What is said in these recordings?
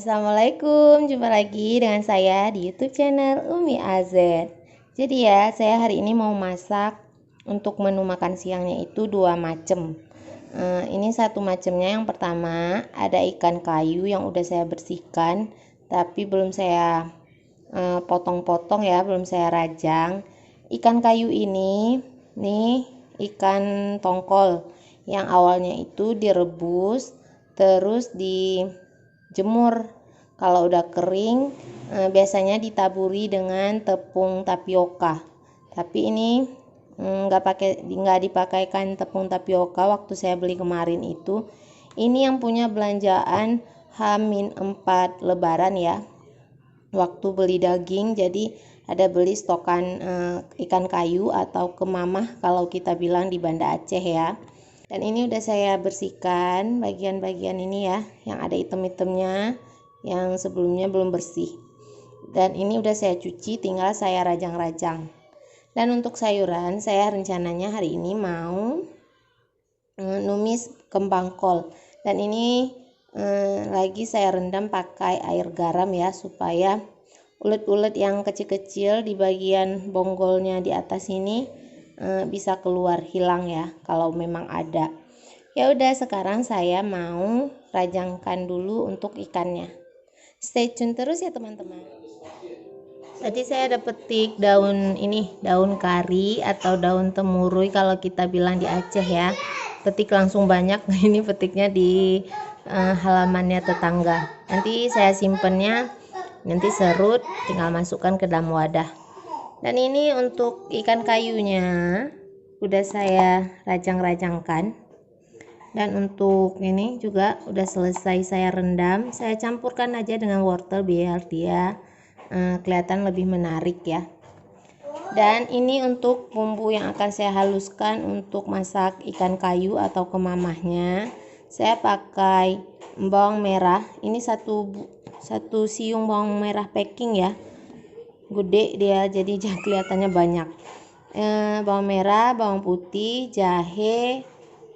Assalamualaikum, jumpa lagi dengan saya di YouTube channel Umi AZ. Jadi ya, saya hari ini mau masak untuk menu makan siangnya itu dua macam. Ini satu macamnya, yang pertama ada ikan kayu yang udah saya bersihkan, tapi belum saya potong-potong ya, belum saya rajang. Ikan kayu ini, nih ikan tongkol yang awalnya itu direbus, terus dijemur. Kalau udah kering, biasanya ditaburi dengan tepung tapioka. Tapi ini nggak dipakaikan tepung tapioka waktu saya beli kemarin itu. Ini yang punya belanjaan H-4 Lebaran ya. Waktu beli daging, jadi ada beli stokan ikan kayu atau kemamah kalau kita bilang di Banda Aceh ya. Dan ini udah saya bersihkan bagian-bagian ini ya, yang ada item-itemnya yang sebelumnya belum bersih. Dan ini udah saya cuci, tinggal saya rajang-rajang. Dan untuk sayuran, saya rencananya hari ini mau numis kembang kol. Dan ini lagi saya rendam pakai air garam ya, supaya ulet-ulet yang kecil-kecil di bagian bonggolnya di atas ini bisa keluar, hilang ya kalau memang ada. Ya udah, sekarang saya mau rajangkan dulu untuk ikannya. Stay tune terus ya teman-teman. Tadi saya ada petik daun ini, daun kari atau daun temurui kalau kita bilang di Aceh ya. Petik langsung banyak. Ini petiknya di halamannya tetangga. Nanti saya simpennya, nanti serut, tinggal masukkan ke dalam wadah. Dan ini untuk ikan kayunya udah saya rajang-rajangkan. Dan untuk ini juga udah selesai saya rendam. Saya campurkan aja dengan wortel biar dia kelihatan lebih menarik ya. Dan ini untuk bumbu yang akan saya haluskan untuk masak ikan kayu atau kemamahnya. Saya pakai bawang merah. Ini satu siung bawang merah packing ya. Gede dia, jadi kelihatannya banyak. Bawang merah, bawang putih, jahe,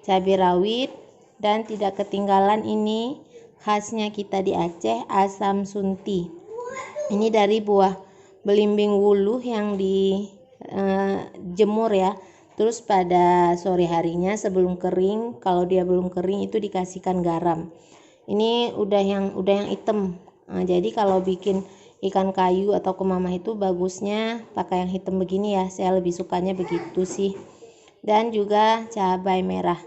cabai rawit, dan tidak ketinggalan ini khasnya kita di Aceh, asam sunti. Ini dari buah belimbing wuluh yang dijemur ya. Terus pada sore harinya sebelum kering, kalau dia belum kering itu dikasihkan garam. Ini udah yang hitam. Jadi kalau bikin ikan kayu atau kemamah itu bagusnya pakai yang hitam begini ya, saya lebih sukanya begitu sih. Dan juga cabai merah,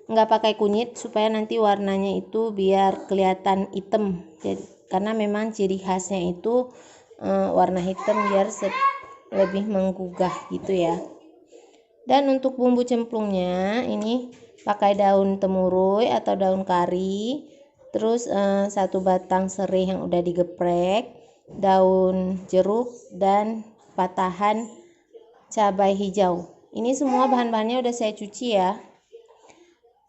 nggak pakai kunyit supaya nanti warnanya itu biar kelihatan hitam. Jadi, karena memang ciri khasnya itu warna hitam biar lebih menggugah gitu ya. Dan untuk bumbu cemplungnya ini pakai daun temurui atau daun kari, terus satu batang serai yang udah digeprek, daun jeruk, dan patahan cabai hijau. Ini semua bahan-bahannya udah saya cuci ya.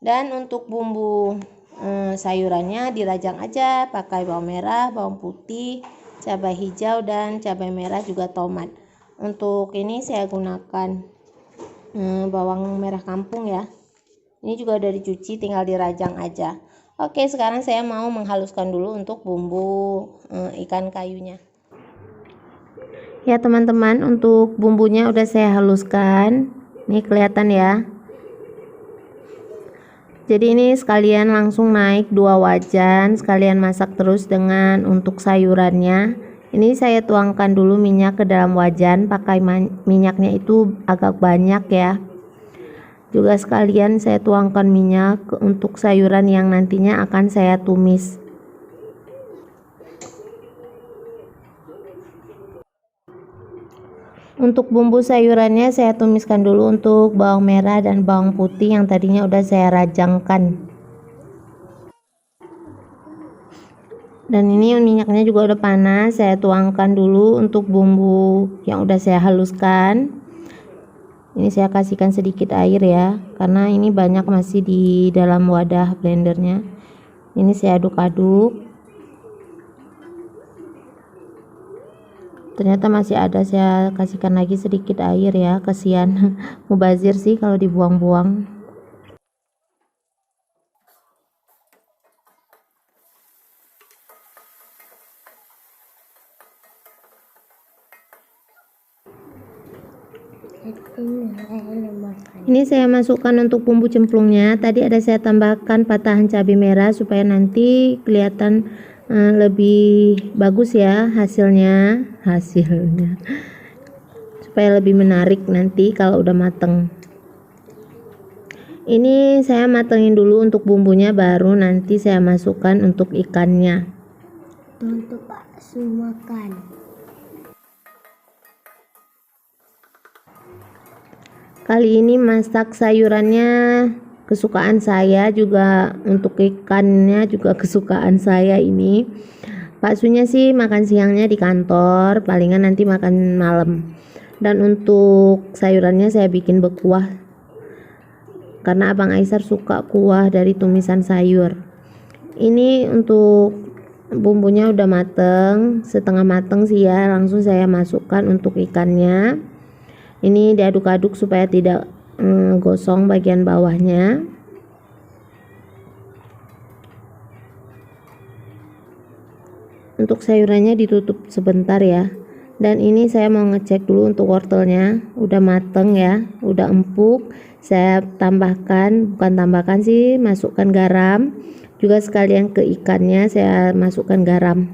Dan untuk bumbu sayurannya dirajang aja pakai bawang merah, bawang putih, cabai hijau, dan cabai merah juga tomat. Untuk ini saya gunakan bawang merah kampung ya. Ini juga udah dicuci, tinggal dirajang aja. Oke, sekarang saya mau menghaluskan dulu untuk bumbu ikan kayunya. Ya teman-teman, untuk bumbunya udah saya haluskan. Nih kelihatan ya. Jadi ini sekalian langsung naik 2 wajan, sekalian masak terus dengan untuk sayurannya. Ini saya tuangkan dulu minyak ke dalam wajan, pakai minyaknya itu agak banyak ya. Juga sekalian saya tuangkan minyak untuk sayuran yang nantinya akan saya tumis. Untuk bumbu sayurannya saya tumiskan dulu untuk bawang merah dan bawang putih yang tadinya udah saya rajangkan. Dan ini minyaknya juga udah panas, saya tuangkan dulu untuk bumbu yang udah saya haluskan. Ini saya kasihkan sedikit air ya, karena ini banyak masih di dalam wadah blendernya. Ini saya aduk-aduk. Ternyata masih ada, saya kasihkan lagi sedikit air ya, kasihan mubazir sih kalau dibuang-buang. Ini saya masukkan untuk bumbu cemplungnya. Tadi ada saya tambahkan patahan cabai merah supaya nanti kelihatan lebih bagus ya hasilnya supaya lebih menarik nanti kalau udah mateng. Ini saya matengin dulu untuk bumbunya, baru nanti saya masukkan untuk ikannya. Untuk makan. Kali ini masak sayurannya kesukaan saya, juga untuk ikannya juga kesukaan saya ini. Baksonya sih makan siangnya di kantor, palingan nanti makan malam. Dan untuk sayurannya saya bikin berkuah, karena Abang Aisar suka kuah dari tumisan sayur. Ini untuk bumbunya udah mateng, setengah mateng sih ya, langsung saya masukkan untuk ikannya. Ini diaduk-aduk supaya tidak gosong bagian bawahnya. Untuk sayurannya ditutup sebentar ya. Dan ini saya mau ngecek dulu untuk wortelnya udah mateng ya, udah empuk. Saya bukan tambahkan sih, masukkan garam. Juga sekalian ke ikannya saya masukkan garam.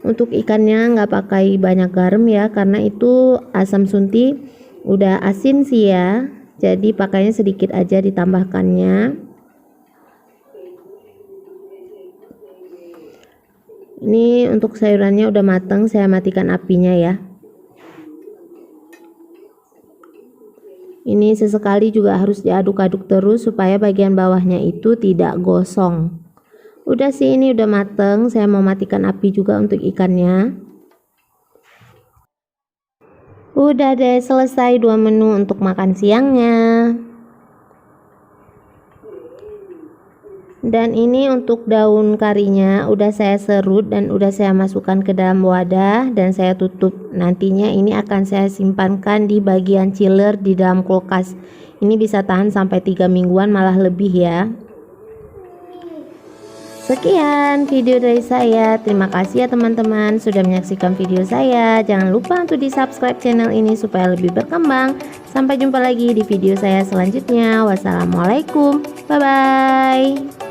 Untuk ikannya nggak pakai banyak garam ya, karena itu asam sunti udah asin sih ya, jadi pakainya sedikit aja ditambahkannya. Ini untuk sayurannya udah mateng, saya matikan apinya ya. Ini sesekali juga harus diaduk-aduk terus supaya bagian bawahnya itu tidak gosong. Udah sih, ini udah mateng, saya mau matikan api juga untuk ikannya. Udah deh, selesai 2 menu untuk makan siangnya. Dan ini untuk daun karinya udah saya serut dan udah saya masukkan ke dalam wadah dan saya tutup. Nantinya ini akan saya simpankan di bagian chiller di dalam kulkas. Ini bisa tahan sampai 3 mingguan, malah lebih ya. Sekian video dari saya. Terima kasih ya teman-teman sudah menyaksikan video saya. Jangan lupa untuk di subscribe channel ini supaya lebih berkembang. Sampai jumpa lagi di video saya selanjutnya. Wassalamualaikum. Bye bye.